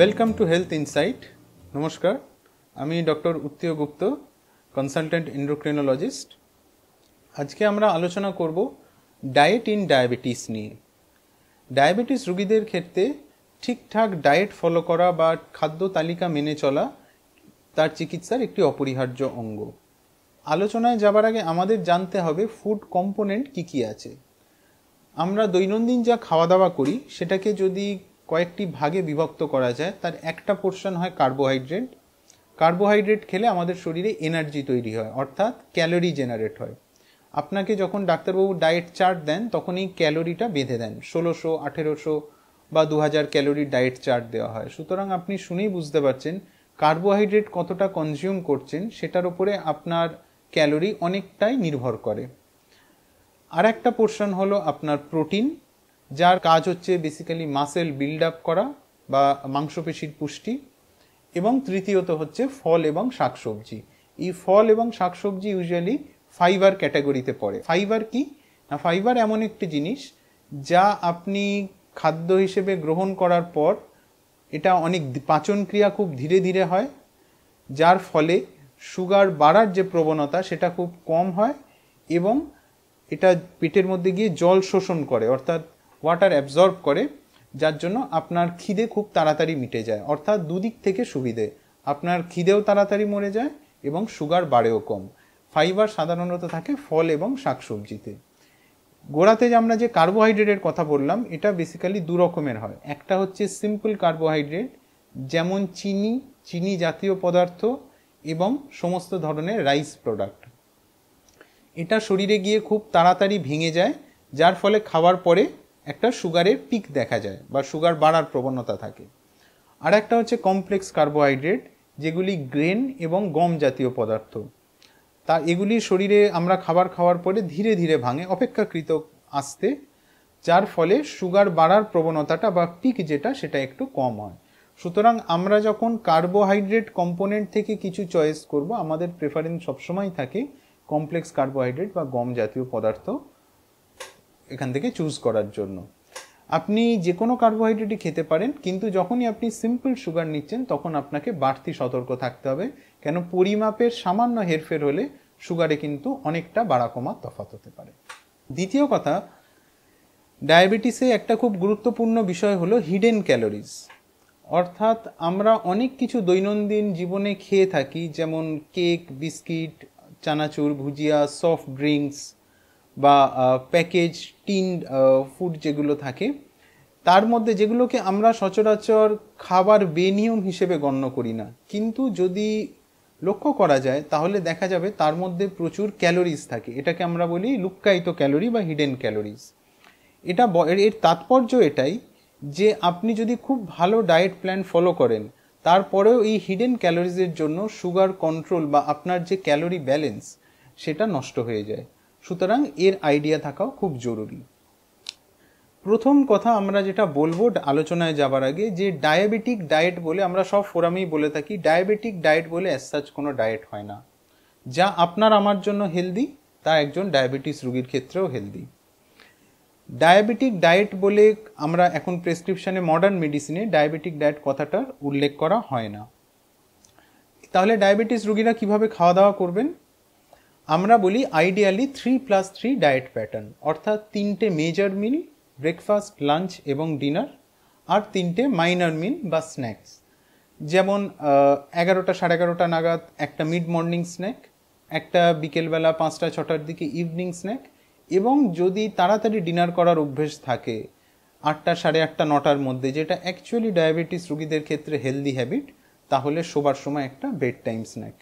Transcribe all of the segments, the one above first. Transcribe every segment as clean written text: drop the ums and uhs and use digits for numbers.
Welcome to health insight. নমস্কার, আমি doctor Uttiya গুপ্ত, consultant endocrinologist. আজকে আমরা আলোচনা করব ডায়েট ইন ডায়াবেটিস নিয়ে। ডায়াবেটিস রোগীদের ক্ষেত্রে ঠিকঠাক ডায়েট ফলো করা বা খাদ্য তালিকা মেনে চলা তার চিকিৎসার একটি অপরিহার্য অঙ্গ। আলোচনায় যাবার আগে আমাদের জানতে হবে ফুড কম্পোনেন্ট কী কী আছে। আমরা দৈনন্দিন যা খাওয়া দাওয়া করি সেটাকে যদি কয়েকটি ভাগে বিভক্ত করা যায়, তার একটা পোর্শন হয় কার্বোহাইড্রেট। কার্বোহাইড্রেট খেলে আমাদের শরীরে এনার্জি তৈরি হয়, অর্থাৎ ক্যালোরি জেনারেট হয়। আপনাকে যখন ডাক্তারবাবু ডায়েট চার্ট দেন তখন এই ক্যালোরিটা বেঁধে দেন, 1600, 1800 বা 2000 ক্যালোরির ডায়েট চার্ট দেওয়া হয়। সুতরাং আপনি শুনেই বুঝতে পারছেন কার্বোহাইড্রেট কতটা কনজিউম করছেন সেটার উপরে আপনার ক্যালোরি অনেকটাই নির্ভর করে। আর একটা পোর্শন হলো আপনার প্রোটিন, যার কাজ হচ্ছে বেসিক্যালি মাসেল বিল্ড আপ করা বা মাংসপেশির পুষ্টি। এবং তৃতীয়ত হচ্ছে ফল এবং শাকসবজি। এই ফল এবং শাকসবজি ইউজুয়ালি ফাইবার ক্যাটাগরিতে পড়ে। ফাইবার কি না, ফাইবার এমন একটি জিনিস যা আপনি খাদ্য হিসেবে গ্রহণ করার পর এটা অনেক পাচন ক্রিয়া খুব ধীরে ধীরে হয়, যার ফলে সুগার বাড়ার যে প্রবণতা সেটা খুব কম হয় এবং এটা পেটের মধ্যে গিয়ে জল শোষণ করে, অর্থাৎ ওয়াটার অ্যাবজর্ব করে, যার জন্য আপনার খিদে খুব তাড়াতাড়ি মিটে যায়। অর্থাৎ দুদিক থেকে সুবিধে, আপনার খিদেও তাড়াতাড়ি মরে যায় এবং সুগার বাড়েও কম। ফাইবার সাধারণত থাকে ফল এবং শাকসবজিতে। গোড়াতে যে আমরা যে কার্বোহাইড্রেটের কথা বললাম এটা বেসিক্যালি দু রকমের হয়। একটা হচ্ছে সিম্পল কার্বোহাইড্রেট, যেমন চিনি জাতীয় পদার্থ এবং সমস্ত ধরনের রাইস প্রোডাক্ট। এটা শরীরে গিয়ে খুব তাড়াতাড়ি ভেঙে যায়, যার ফলে খাওয়ার পরে একটা সুগারের পিক দেখা যায় বা সুগার বাড়ার প্রবণতা থাকে। আর একটা হচ্ছে কমপ্লেক্স কার্বোহাইড্রেট, যেগুলি গ্রেন এবং গম জাতীয় পদার্থ। তা এগুলি শরীরে আমরা খাবার খাওয়ার পরে ধীরে ধীরে ভাঙে, অপেক্ষাকৃত আস্তে, যার ফলে সুগার বাড়ার প্রবণতাটা বা পিক যেটা সেটা একটু কম হয়। সুতরাং আমরা যখন কার্বোহাইড্রেট কম্পোনেন্ট থেকে কিছু চয়েস করব, আমাদের প্রেফারেন্স সবসময় থাকে কমপ্লেক্স কার্বোহাইড্রেট বা গম জাতীয় পদার্থ এখান থেকে চুজ করার জন্য। আপনি যে কোনো কার্বোহাইড্রেটই খেতে পারেন, কিন্তু যখনই আপনি সিম্পল সুগার নিচ্ছেন তখন আপনাকে বাড়তি সতর্ক থাকতে হবে, কেন পরিমাপের সামান্য হেরফের হলে সুগারে কিন্তু অনেকটা বাড়া কমা তফাৎ হতে পারে। দ্বিতীয় কথা, ডায়াবেটিসে একটা খুব গুরুত্বপূর্ণ বিষয় হলো হিডেন ক্যালোরিজ। অর্থাৎ আমরা অনেক কিছু দৈনন্দিন জীবনে খেয়ে থাকি, যেমন কেক, বিস্কিট, চানাচুর, ভুজিয়া, সফট ড্রিঙ্কস বা প্যাকেজ টিন ফুড যেগুলো থাকে, তার মধ্যে যেগুলোকে আমরা সচরাচর খাবার বেনিয়ম হিসেবে গণ্য করি না, কিন্তু যদি লক্ষ্য করা যায় তাহলে দেখা যাবে তার মধ্যে প্রচুর ক্যালোরিজ থাকে। এটাকে আমরা বলি লুক্কায়িত ক্যালোরি বা হিডেন ক্যালোরিজ। এর তাৎপর্য এটাই যে আপনি যদি খুব ভালো ডায়েট প্ল্যান ফলো করেন, তারপরেও এই হিডেন ক্যালোরিজের জন্য সুগার কন্ট্রোল বা আপনার যে ক্যালোরি ব্যালেন্স সেটা নষ্ট হয়ে যায়। সুতরাং এর আইডিয়া থাকাও খুব জরুরি। প্রথম কথা আমরা যেটা বলবো আলোচনায় যাবার আগে, যে ডায়াবেটিক ডায়েট বলে আমরা সব ফোরামেই বলে থাকি, ডায়াবেটিক ডায়েট বলে অ্যাজ সাচ কোনো ডায়েট হয় না। যা আপনার আমার জন্য হেলদি তা একজন ডায়াবেটিস রোগীর ক্ষেত্রেও হেলদি। ডায়াবেটিক ডায়েট বলে আমরা এখন প্রেসক্রিপশনে মডার্ন মেডিসিনে ডায়াবেটিক ডায়েট কথাটার উল্লেখ করা হয় না। তাহলে ডায়াবেটিস রোগীরা কিভাবে খাওয়া দাওয়া করবেন? আমরা বলি আইডিয়ালি 3+3 ডায়েট প্যাটার্ন, অর্থাৎ 3টে মেজর মিল, ব্রেকফাস্ট, লাঞ্চ এবং ডিনার, আর 3টে মাইনর মিল বা স্ন্যাক্স। যেমন 11টা 11:30 নাগাদ একটা মিড মর্নিং স্ন্যাক, একটা বিকেলবেলা 5টা 6টার দিকে ইভিনিং স্ন্যাক, এবং যদি তাড়াতাড়ি ডিনার করার অভ্যেস থাকে 8টা 8:30 9টার মধ্যে, যেটা অ্যাকচুয়ালি ডায়াবেটিস রোগীদের ক্ষেত্রে হেলদি হ্যাবিট, তাহলে শোবার সময় একটা বেড টাইম স্ন্যাক।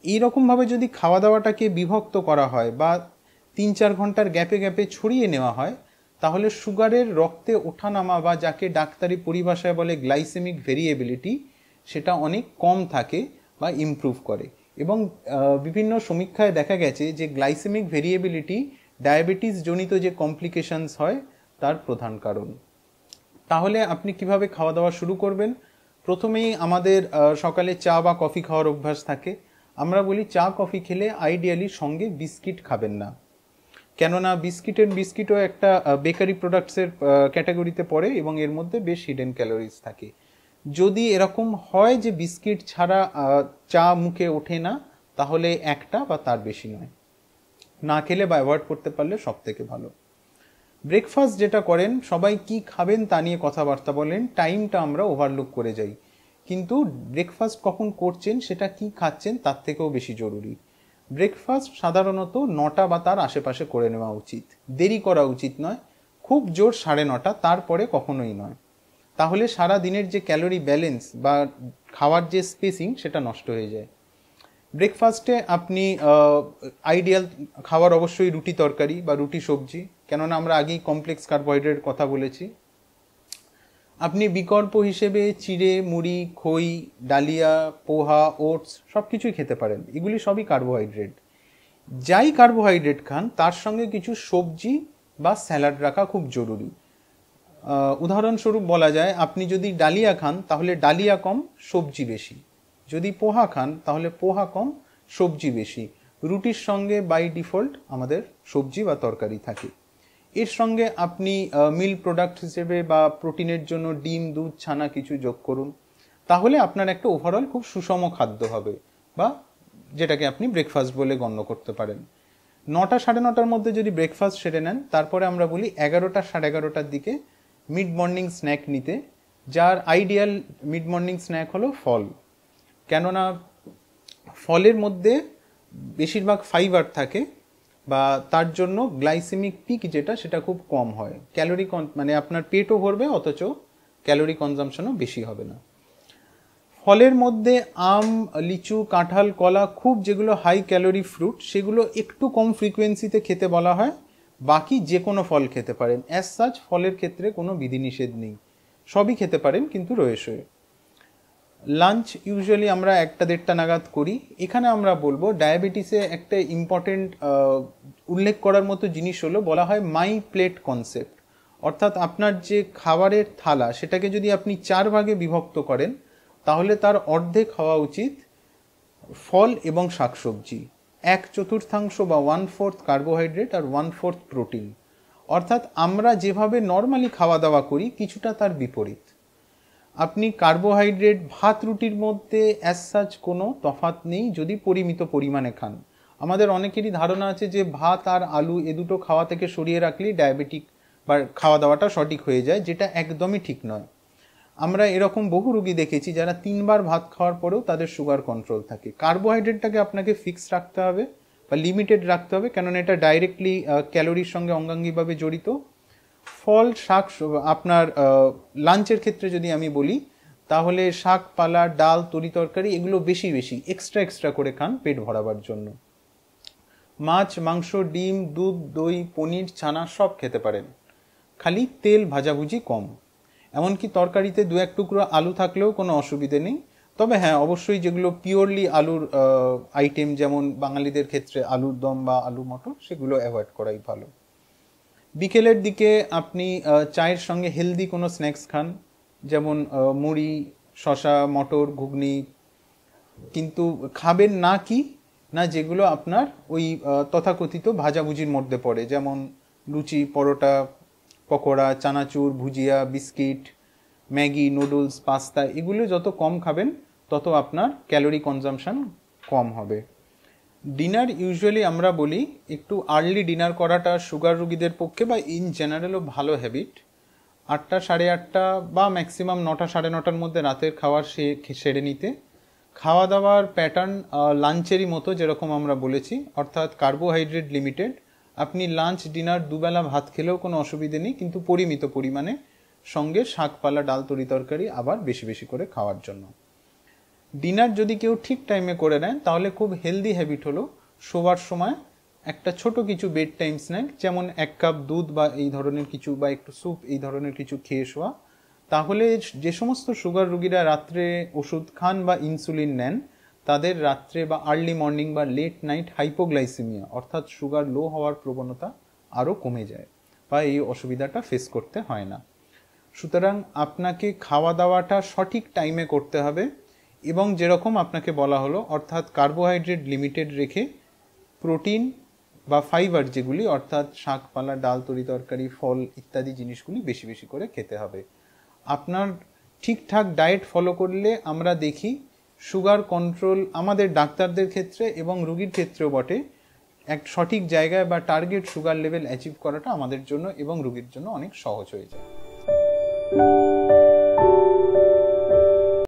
এইরকমভাবে যদি খাওয়া দাওয়াটাকে বিভক্ত করা হয় বা 3-4 ঘন্টার গ্যাপে গ্যাপে ছড়িয়ে নেওয়া হয়, তাহলে সুগারের রক্তে ওঠানামা বা যাকে ডাক্তারি পরিভাষায় বলে গ্লাইসেমিক ভেরিয়েবিলিটি, সেটা অনেক কম থাকে বা ইমপ্রুভ করে। এবং বিভিন্ন সমীক্ষায় দেখা গেছে যে গ্লাইসেমিক ভেরিয়েবিলিটি ডায়াবেটিস জনিত যে কমপ্লিকেশনস হয় তার প্রধান কারণ। তাহলে আপনি কিভাবে খাওয়া দাওয়া শুরু করবেন? প্রথমেই আমাদের সকালে চা বা কফি খাওয়ার অভ্যাস থাকে। আমরা বলি চা কফি খেলে আইডিয়ালি সঙ্গে বিস্কিট খাবেন না, কেননা বিস্কিটও একটা বেকারি প্রোডাক্টসের ক্যাটাগরিতে পড়ে এবং এর মধ্যে বেশ হিডেন ক্যালোরিজ থাকে। যদি এরকম হয় যে বিস্কিট ছাড়া চা মুখে ওঠে না, তাহলে একটা বা তার বেশি নয়, না খেলে বা অ্যাভয়েড করতে পারলে সব থেকে ভালো। ব্রেকফাস্ট যেটা করেন, সবাই কি খাবেন তা নিয়ে কথাবার্তা বলেন, টাইমটা আমরা ওভারলুক করে যাই, কিন্তু ব্রেকফাস্ট কখন করছেন, সেটা কি খাচ্ছেন তার থেকেও বেশি জরুরি। ব্রেকফাস্ট সাধারণত 9টা বা তার আশেপাশে করে নেওয়া উচিত, দেরি করা উচিত নয়, খুব জোর 9:30, তারপরে কখনোই নয়। তাহলে সারা দিনের যে ক্যালোরি ব্যালেন্স বা খাওয়ার যে স্পেসিং সেটা নষ্ট হয়ে যায়। ব্রেকফাস্টে আপনি আইডিয়াল খাবার অবশ্যই রুটি তরকারি বা রুটি সবজি, কেননা আমরা আগেই কমপ্লেক্স কার্বোহাইড্রেট কথা বলেছি। আপনি বিকল্প হিসেবে চিড়ে, মুড়ি, খই, ডালিয়া, পোহা, ওটস সব কিছুই খেতে পারেন, এগুলি সবই কার্বোহাইড্রেট। যাই কার্বোহাইড্রেট খান তার সঙ্গে কিছু সবজি বা স্যালাড রাখা খুব জরুরি। উদাহরণস্বরূপ বলা যায়, আপনি যদি ডালিয়া খান তাহলে ডালিয়া কম, সবজি বেশি। যদি পোহা খান তাহলে পোহা কম, সবজি বেশি। রুটির সঙ্গে বাই ডিফল্ট আমাদের সবজি বা তরকারি থাকে। এর সঙ্গে আপনি মিল্ক প্রোডাক্ট হিসেবে বা প্রোটিনের জন্য ডিম, দুধ, ছানা কিছু যোগ করুন, তাহলে আপনার একটা ওভারঅল খুব সুষম খাদ্য হবে, বা যেটাকে আপনি ব্রেকফাস্ট বলে গণ্য করতে পারেন। 9টা 9:30-র মধ্যে যদি ব্রেকফাস্ট সেরে নেন, তারপরে আমরা বলি 11টা 11:30-র দিকে মিড মর্নিং স্ন্যাক নিতে, যার আইডিয়াল মিড মর্নিং স্ন্যাক হলো ফল। কেননা ফলের মধ্যে বেশিরভাগ ফাইবার থাকে, বা তার জন্য গ্লাইসেমিক পিক যেটা সেটা খুব কম হয়, ক্যালোরি মানে আপনার পেটও ভরবে অথচ ক্যালোরি কনজামশনও বেশি হবে না। ফলের মধ্যে আম, লিচু, কাঁঠাল, কলা, খুব যেগুলো হাই ক্যালোরি ফ্রুট, সেগুলো একটু কম ফ্রিকোয়েন্সিতে খেতে বলা হয়। বাকি যে কোনো ফল খেতে পারেন, অ্যাজ সাচ ফলের ক্ষেত্রে কোনো বিধিনিষেধ নেই, সবই খেতে পারেন কিন্তু রয়েছে। লাঞ্চ ইউজুয়ালি আমরা 1টা-1:30 নাগাদ করি। এখানে আমরা বলবো ডায়াবেটিসে একটা ইম্পর্টেন্ট উল্লেখ করার মতো জিনিস হলো, বলা হয় মাই প্লেট কনসেপ্ট। অর্থাৎ আপনার যে খাবারের থালা, সেটাকে যদি আপনি 4 ভাগে বিভক্ত করেন, তাহলে তার অর্ধেক হওয়া উচিত ফল এবং শাকসবজি, 1/4 বা 1/4 কার্বোহাইড্রেট আর 1/4 প্রোটিন। অর্থাৎ আমরা যেভাবে নর্মালি খাওয়া দাওয়া করি কিছুটা তার বিপরীত। আপনি কার্বোহাইড্রেট ভাত রুটির মধ্যে অ্যাজ সাচ কোনো তফাৎ নেই যদি পরিমিত পরিমাণে খান। আমাদের অনেকেরই ধারণা আছে যে ভাত আর আলু এ দুটো খাওয়া থেকে সরিয়ে রাখলেই ডায়াবেটিক বা খাওয়া দাওয়াটা সঠিক হয়ে যায়, যেটা একদমই ঠিক নয়। আমরা এরকম বহু রোগী দেখেছি যারা 3বার ভাত খাওয়ার পরেও তাদের সুগার কন্ট্রোল থাকে। কার্বোহাইড্রেটটাকে আপনাকে ফিক্স রাখতে হবে বা লিমিটেড রাখতে হবে, কেননা এটা ডাইরেক্টলি ক্যালোরির সঙ্গে অঙ্গাঙ্গিভাবে জড়িত। ফল, শাক, আপনার লাঞ্চের ক্ষেত্রে যদি আমি বলি, তাহলে শাক, পালা, ডাল, তরি তরকারি এগুলো বেশি বেশি এক্সট্রা করে খান পেট ভরাবার জন্য। মাছ, মাংস, ডিম, দুধ, দই, পনির, ছানা সব খেতে পারেন, খালি তেল ভাজাভুজি কম। এমনকি তরকারিতে 2-1 টুকরো আলু থাকলেও কোনো অসুবিধে নেই। তবে হ্যাঁ, অবশ্যই যেগুলো পিওরলি আলুর আইটেম, যেমন বাঙালিদের ক্ষেত্রে আলুর দম বা আলু মটর, সেগুলো অ্যাভয়েড করাই ভালো। বিকেলের দিকে আপনি চায়ের সঙ্গে হেলদি কোনো স্ন্যাক্স খান, যেমন মুড়ি, শসা, মটর, ঘুগনি, কিন্তু খাবেন না কি না যেগুলো আপনার ওই তথাকথিত ভাজাভুজির মধ্যে পড়ে, যেমন লুচি, পরোটা, পকোড়া, চানাচুর, ভুজিয়া, বিস্কিট, ম্যাগি, নুডলস, পাস্তা, এগুলো যত কম খাবেন তত আপনার ক্যালোরি কনজামশন কম হবে। ডিনার ইউজুয়ালি আমরা বলি একটু আর্লি ডিনার করাটা সুগার রোগীদের পক্ষে বা ইন জেনারেলও ভালো হ্যাবিট। 8টা 8:30 বা ম্যাক্সিমাম 9টা 9:30-র মধ্যে রাতের খাওয়ার সেরে নিতে। খাওয়া দাওয়ার প্যাটার্ন লাঞ্চেরই মতো, যেরকম আমরা বলেছি, অর্থাৎ কার্বোহাইড্রেট লিমিটেড। আপনি লাঞ্চ ডিনার দুবেলা ভাত খেলেও কোনো অসুবিধে নেই, কিন্তু পরিমিত পরিমাণে, সঙ্গে শাকপালা, ডাল, তরি তরকারি আবার বেশি বেশি করে খাওয়ার জন্য। ডিনার যদি কেউ ঠিক টাইমে করে নেন, তাহলে খুব হেলদি হ্যাবিট হলো শোবার সময় একটা ছোট কিছু বেড টাইম স্ন্যাক, যেমন 1 কাপ দুধ বা এই ধরনের কিছু, বা একটু স্যুপ, এই ধরনের কিছু খেয়ে শোয়া। তাহলে যে সমস্ত সুগার রোগীরা রাত্রে ওষুধ খান বা ইনসুলিন নেন, তাদের রাত্রে বা আর্লি মর্নিং বা লেট নাইট হাইপোগ্লাইসেমিয়া অর্থাৎ সুগার লো হওয়ার প্রবণতা আরও কমে যায়, বা এই অসুবিধাটা ফেস করতে হয় না। সুতরাং আপনাকে খাওয়া দাওয়াটা সঠিক টাইমে করতে হবে, এবং যেরকম আপনাকে বলা হলো, অর্থাৎ কার্বোহাইড্রেট লিমিটেড রেখে প্রোটিন বা ফাইবার যেগুলি, অর্থাৎ শাকপালা, ডাল, তরি তরকারি, ফল ইত্যাদি জিনিসগুলি বেশি বেশি করে খেতে হবে। আপনার ঠিকঠাক ডায়েট ফলো করলে আমরা দেখি সুগার কন্ট্রোল আমাদের ডাক্তারদের ক্ষেত্রে এবং রোগীর ক্ষেত্রেও বটে এক সঠিক জায়গায় বা টার্গেট সুগার লেভেল অ্যাচিভ করাটা আমাদের জন্য এবং রোগীর জন্য অনেক সহজ হয়ে যায়।